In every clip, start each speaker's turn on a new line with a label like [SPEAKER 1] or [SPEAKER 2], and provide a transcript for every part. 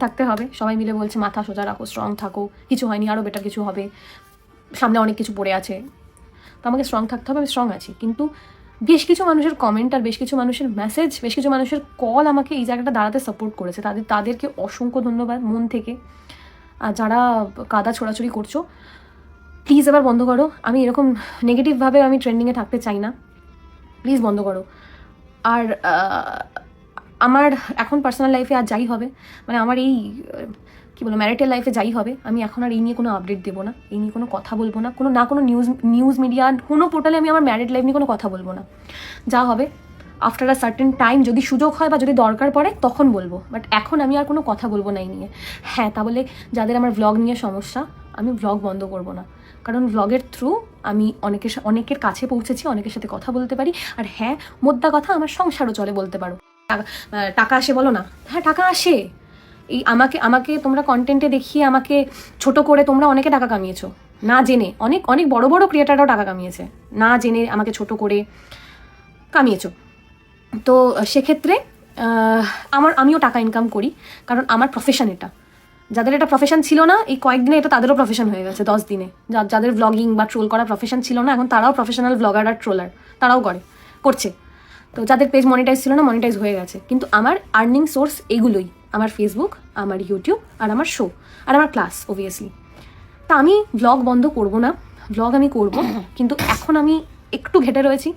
[SPEAKER 1] থাকতে হবে। সবাই মিলে বলছে মাথা সোজা রাখো, স্ট্রং থাকো, কিছু হয়নি, আরও বেটার কিছু হবে, সামনে অনেক কিছু পড়ে আছে। তো আমাকে স্ট্রং থাকতে হবে, আমি স্ট্রং আছি। কিন্তু বেশ কিছু মানুষের কমেন্ট আর বেশ কিছু মানুষের মেসেজ, বেশ কিছু মানুষের কল আমাকে এই জায়গাটা দাঁড়াতে সাপোর্ট করেছে। তাদেরকে অসংখ্য ধন্যবাদ মন থেকে। আর যারা কাদা ছোড়াছুড়ি করছো, প্লিজ এবার বন্ধ করো। আমি এরকম নেগেটিভভাবে আমি ট্রেন্ডিংয়ে থাকতে চাই না, প্লিজ বন্ধ করো। আর আমার এখন পার্সোনাল লাইফে আর যাই হবে, মানে আমার এই কী বলবো ম্যারিটাল লাইফে যাই হবে, আমি এখন আর এই নিয়ে কোনো আপডেট দেবো না, এই নিয়ে কোনো কথা বলবো না, কোনো নিউজ মিডিয়া কোনো পোর্টালে আমি আমার ম্যারিড লাইফ নিয়ে কোনো কথা বলবো না। যা হবে আফটার আ সার্টেন টাইম, যদি সুযোগ হয় বা যদি দরকার পড়ে তখন বলবো, বাট এখন আমি আর কোনো কথা বলবো না এই নিয়ে। হ্যাঁ, তা বলে যাদের আমার ভ্লগ নিয়ে সমস্যা, আমি ভ্লগ বন্ধ করবো না, কারণ ভ্লগের থ্রু আমি অনেকের কাছে পৌঁছেছি, অনেকের সাথে কথা বলতে পারি। আর হ্যাঁ, মোদ্দা কথা, আমার সংসারও চলে বলতে পারো। টাকা আসে বলো না, হ্যাঁ টাকা আসে। এই আমাকে তোমরা কন্টেন্টে দেখিয়ে আমাকে ছোট করে তোমরা অনেকে টাকা কামিয়েছো না জেনে, অনেক অনেক বড় বড় ক্রিয়েটাররাও টাকা কামিয়েছে না জেনে, আমাকে ছোট করে কামিয়েছো। তো সেক্ষেত্রে আমিও টাকা ইনকাম করি, কারণ আমার প্রফেশন এটা। যাদের এটা প্রফেশন ছিল না, এই কয়েকদিনে এটা তাদেরও প্রফেশন হয়ে গেছে, 10 দিনে। যাদের ব্লগিং বা ট্রোল করা প্রফেশন ছিল না, এখন তারাও প্রফেশনাল ব্লগার আর ট্রোলার, তারাও করছে। তো যাদের পেজ মনিটাইজ ছিল না, মনিটাইজ হয়ে গেছে। কিন্তু আমার আর্নিং সোর্স এগুলোই, আমার ফেসবুক, আমার ইউটিউব, আর আমার শো, আর আমার ক্লাস অবভিয়াসলি। তা আমি ব্লগ বন্ধ করব না, ব্লগ আমি করব, কিন্তু এখন আমি একটু ঘেটে রয়েছি,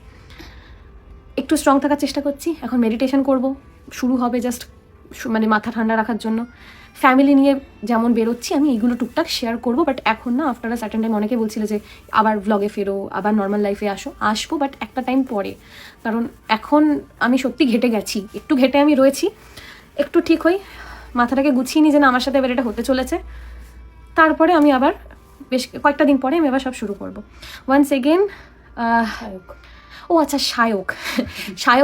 [SPEAKER 1] একটু স্ট্রং থাকার চেষ্টা করছি। এখন মেডিটেশন করব, শুরু হবে জাস্ট মানে মাথা ঠান্ডা রাখার জন্য। ফ্যামিলি নিয়ে যেমন বেরোচ্ছি আমি এইগুলো টুকটাক শেয়ার করবো, বাট এখন না। আফটার আ সার্টেন টাইম অনেকে বলছিল যে আবার ব্লগে ফেরো, আবার নর্মাল লাইফে আসবো, বাট একটা টাইম পরে, কারণ এখন আমি সত্যি ঘেটে গেছি, একটু ঘেটে আমি রয়েছি। একটু ঠিক হই, মাথাটাকে গুছিয়ে নিই যে না, আমার সাথে এবার এটা হতে চলেছে, তারপরে আমি আবার বেশ কয়েকটা দিন পরে আমি আবার সব শুরু করবো ওয়ান্স এগেন। ও আচ্ছা, সায়ক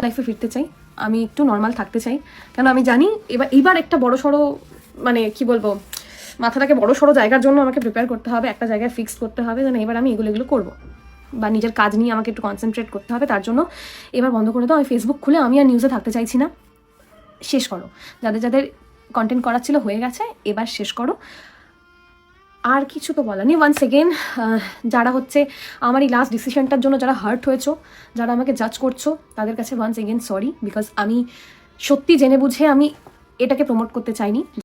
[SPEAKER 1] লাইফে ফিরতে চাই, আমি একটু নর্মাল থাকতে চাই, কেন আমি জানি এইবার একটা বড় সড়ো, মানে কি বলবো, মাথাটাকে বড় সড়ো জায়গার জন্য আমাকে প্রিপেয়ার করতে হবে, একটা জায়গায় ফিক্স করতে হবে, যেন এবার আমি এগুলো করবো, বা নিজের কাজ নিয়ে আমাকে একটু কনসেন্ট্রেট করতে হবে। তার জন্য এবার বন্ধ করে দাও। আমি ফেসবুক খুলে আমি আর নিউজে থাকতে চাইছি না, শেষ করো। যাদের কন্টেন্ট করার ছিল হয়ে গেছে, এবার শেষ করো। আর কিছু তো বলা নেই। ওয়ান্স এগেন, যারা হচ্ছে আমার এই লাস্ট ডিসিশনটার জন্য যারা হার্ট হয়েছো, যারা আমাকে জাজ করছো, তাদের কাছে ওয়ান্স এগেন সরি, বিকজ আমি সত্যি জেনে বুঝে আমি এটাকে প্রমোট করতে চাইনি।